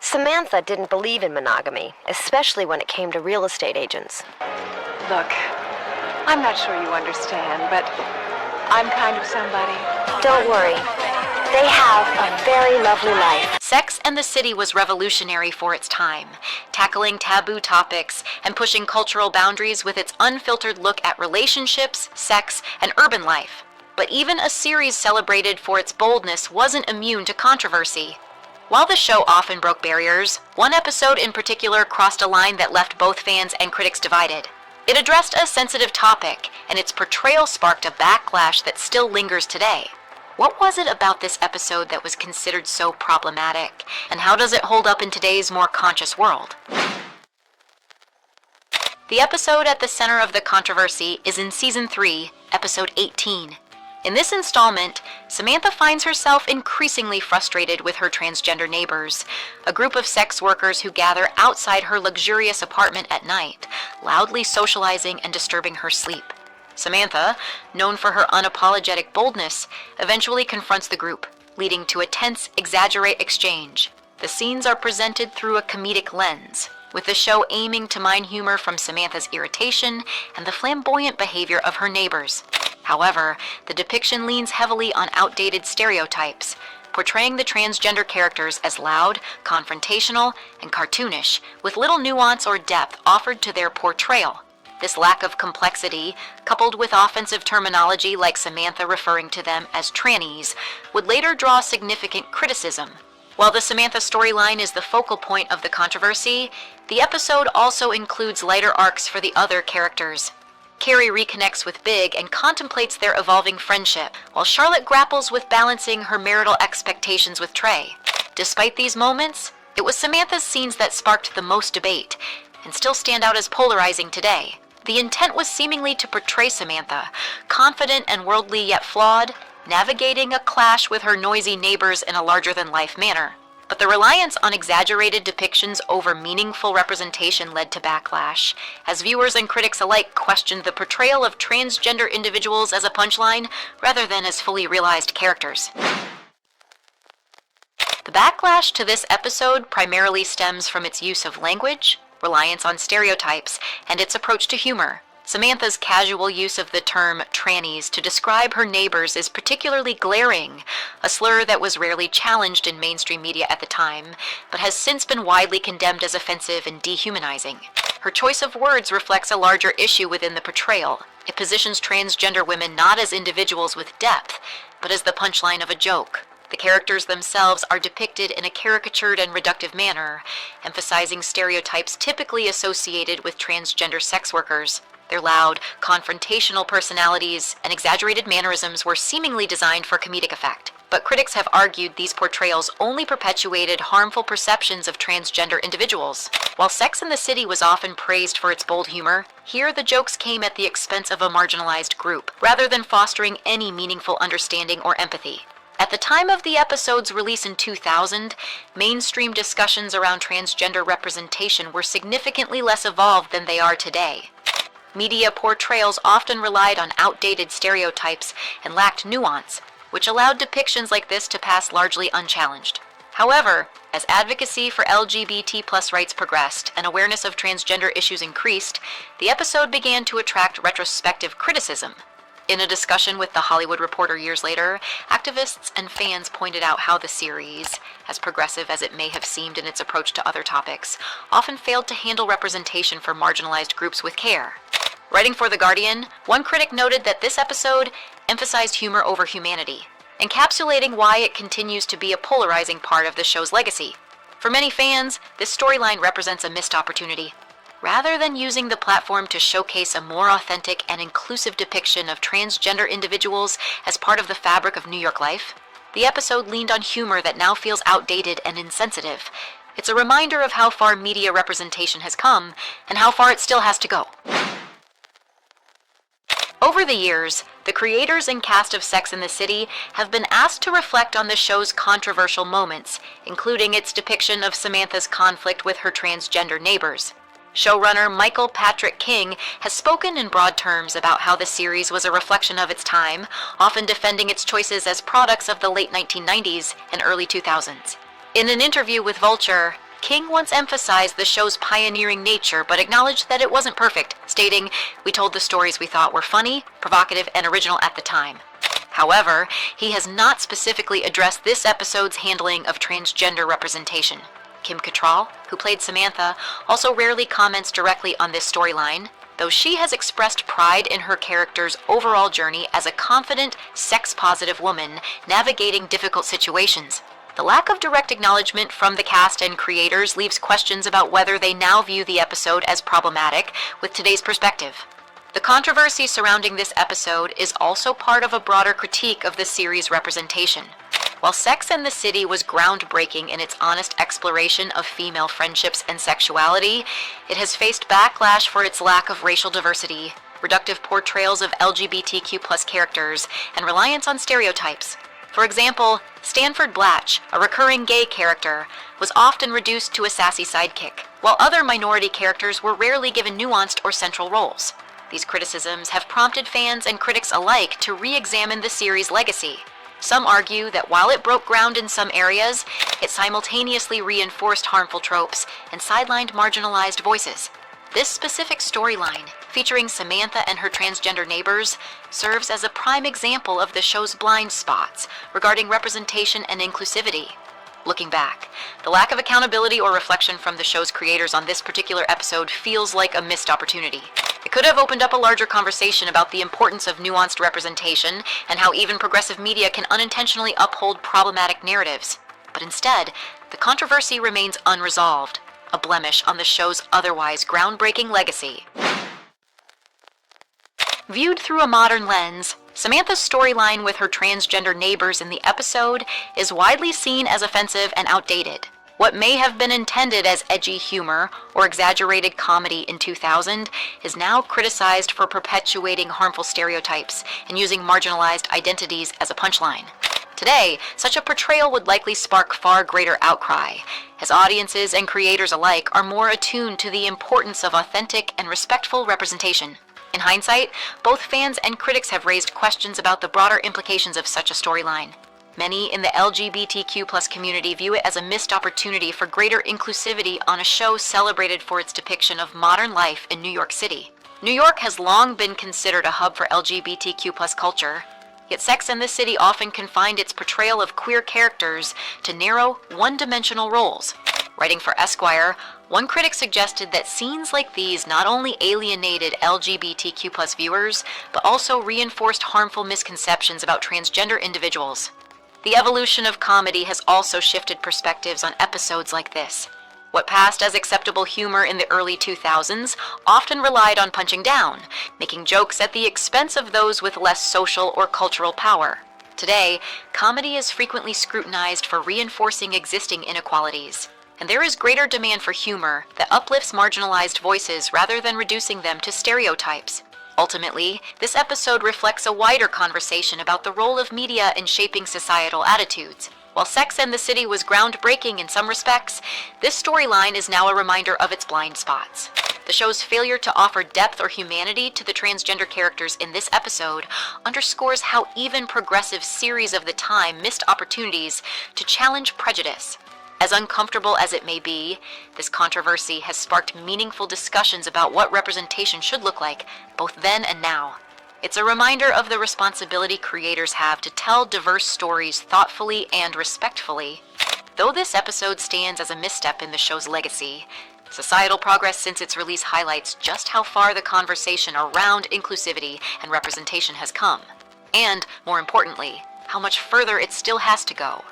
Samantha didn't believe in monogamy, especially when it came to real estate agents. Look, I'm not sure you understand, but I'm kind of somebody. Don't worry. They have a very lovely life. Sex and the City was revolutionary for its time, tackling taboo topics and pushing cultural boundaries with its unfiltered look at relationships, sex, and urban life. But even a series celebrated for its boldness wasn't immune to controversy. While the show often broke barriers, one episode in particular crossed a line that left both fans and critics divided. It addressed a sensitive topic, and its portrayal sparked a backlash that still lingers today. What was it about this episode that was considered so problematic, and how does it hold up in today's more conscious world? The episode at the center of the controversy is in Season 3, Episode 18. In this installment, Samantha finds herself increasingly frustrated with her transgender neighbors, a group of sex workers who gather outside her luxurious apartment at night, loudly socializing and disturbing her sleep. Samantha, known for her unapologetic boldness, eventually confronts the group, leading to a tense, exaggerate exchange. The scenes are presented through a comedic lens, with the show aiming to mine humor from Samantha's irritation and the flamboyant behavior of her neighbors. However, the depiction leans heavily on outdated stereotypes, portraying the transgender characters as loud, confrontational, and cartoonish, with little nuance or depth offered to their portrayal. This lack of complexity, coupled with offensive terminology like Samantha referring to them as trannies, would later draw significant criticism. While the Samantha storyline is the focal point of the controversy, the episode also includes lighter arcs for the other characters. Carrie reconnects with Big and contemplates their evolving friendship, while Charlotte grapples with balancing her marital expectations with Trey. Despite these moments, it was Samantha's scenes that sparked the most debate, and still stand out as polarizing today. The intent was seemingly to portray Samantha, confident and worldly yet flawed, navigating a clash with her noisy neighbors in a larger-than-life manner. But the reliance on exaggerated depictions over meaningful representation led to backlash, as viewers and critics alike questioned the portrayal of transgender individuals as a punchline rather than as fully realized characters. The backlash to this episode primarily stems from its use of language, reliance on stereotypes, and its approach to humor. Samantha's casual use of the term trannies to describe her neighbors is particularly glaring, a slur that was rarely challenged in mainstream media at the time, but has since been widely condemned as offensive and dehumanizing. Her choice of words reflects a larger issue within the portrayal. It positions transgender women not as individuals with depth, but as the punchline of a joke. The characters themselves are depicted in a caricatured and reductive manner, emphasizing stereotypes typically associated with transgender sex workers. Their loud, confrontational personalities and exaggerated mannerisms were seemingly designed for comedic effect. But critics have argued these portrayals only perpetuated harmful perceptions of transgender individuals. While Sex and the City was often praised for its bold humor, here the jokes came at the expense of a marginalized group, rather than fostering any meaningful understanding or empathy. At the time of the episode's release in 2000, mainstream discussions around transgender representation were significantly less evolved than they are today. Media portrayals often relied on outdated stereotypes and lacked nuance, which allowed depictions like this to pass largely unchallenged. However, as advocacy for LGBT+ rights progressed and awareness of transgender issues increased, the episode began to attract retrospective criticism. In a discussion with The Hollywood Reporter years later, activists and fans pointed out how the series, as progressive as it may have seemed in its approach to other topics, often failed to handle representation for marginalized groups with care. Writing for The Guardian, one critic noted that this episode emphasized humor over humanity, encapsulating why it continues to be a polarizing part of the show's legacy. For many fans, this storyline represents a missed opportunity. Rather than using the platform to showcase a more authentic and inclusive depiction of transgender individuals as part of the fabric of New York life, the episode leaned on humor that now feels outdated and insensitive. It's a reminder of how far media representation has come and how far it still has to go. Over the years, the creators and cast of Sex and the City have been asked to reflect on the show's controversial moments, including its depiction of Samantha's conflict with her transgender neighbors. Showrunner Michael Patrick King has spoken in broad terms about how the series was a reflection of its time, often defending its choices as products of the late 1990s and early 2000s. In an interview with Vulture, King once emphasized the show's pioneering nature, but acknowledged that it wasn't perfect, stating, "We told the stories we thought were funny, provocative, and original at the time." However, he has not specifically addressed this episode's handling of transgender representation. Kim Cattrall, who played Samantha, also rarely comments directly on this storyline, though she has expressed pride in her character's overall journey as a confident, sex-positive woman navigating difficult situations. The lack of direct acknowledgement from the cast and creators leaves questions about whether they now view the episode as problematic with today's perspective. The controversy surrounding this episode is also part of a broader critique of the series' representation. While Sex and the City was groundbreaking in its honest exploration of female friendships and sexuality, it has faced backlash for its lack of racial diversity, reductive portrayals of LGBTQ+ characters, and reliance on stereotypes. For example, Stanford Blatch, a recurring gay character, was often reduced to a sassy sidekick, while other minority characters were rarely given nuanced or central roles. These criticisms have prompted fans and critics alike to re-examine the series' legacy. Some argue that while it broke ground in some areas, it simultaneously reinforced harmful tropes and sidelined marginalized voices. This specific storyline, featuring Samantha and her transgender neighbors, serves as a prime example of the show's blind spots regarding representation and inclusivity. Looking back, the lack of accountability or reflection from the show's creators on this particular episode feels like a missed opportunity. It could have opened up a larger conversation about the importance of nuanced representation and how even progressive media can unintentionally uphold problematic narratives. But instead, the controversy remains unresolved, a blemish on the show's otherwise groundbreaking legacy. Viewed through a modern lens, Samantha's storyline with her transgender neighbors in the episode is widely seen as offensive and outdated. What may have been intended as edgy humor or exaggerated comedy in 2000 is now criticized for perpetuating harmful stereotypes and using marginalized identities as a punchline. Today, such a portrayal would likely spark far greater outcry, as audiences and creators alike are more attuned to the importance of authentic and respectful representation. In hindsight, both fans and critics have raised questions about the broader implications of such a storyline. Many in the LGBTQ+ community view it as a missed opportunity for greater inclusivity on a show celebrated for its depiction of modern life in New York City. New York has long been considered a hub for LGBTQ+ culture, yet Sex and the City often confined its portrayal of queer characters to narrow, one-dimensional roles. Writing for Esquire, one critic suggested that scenes like these not only alienated LGBTQ+ viewers, but also reinforced harmful misconceptions about transgender individuals. The evolution of comedy has also shifted perspectives on episodes like this. What passed as acceptable humor in the early 2000s often relied on punching down, making jokes at the expense of those with less social or cultural power. Today, comedy is frequently scrutinized for reinforcing existing inequalities, and there is greater demand for humor that uplifts marginalized voices rather than reducing them to stereotypes. Ultimately, this episode reflects a wider conversation about the role of media in shaping societal attitudes. While Sex and the City was groundbreaking in some respects, this storyline is now a reminder of its blind spots. The show's failure to offer depth or humanity to the transgender characters in this episode underscores how even progressive series of the time missed opportunities to challenge prejudice. As uncomfortable as it may be, this controversy has sparked meaningful discussions about what representation should look like, both then and now. It's a reminder of the responsibility creators have to tell diverse stories thoughtfully and respectfully. Though this episode stands as a misstep in the show's legacy, societal progress since its release highlights just how far the conversation around inclusivity and representation has come, and, more importantly, how much further it still has to go.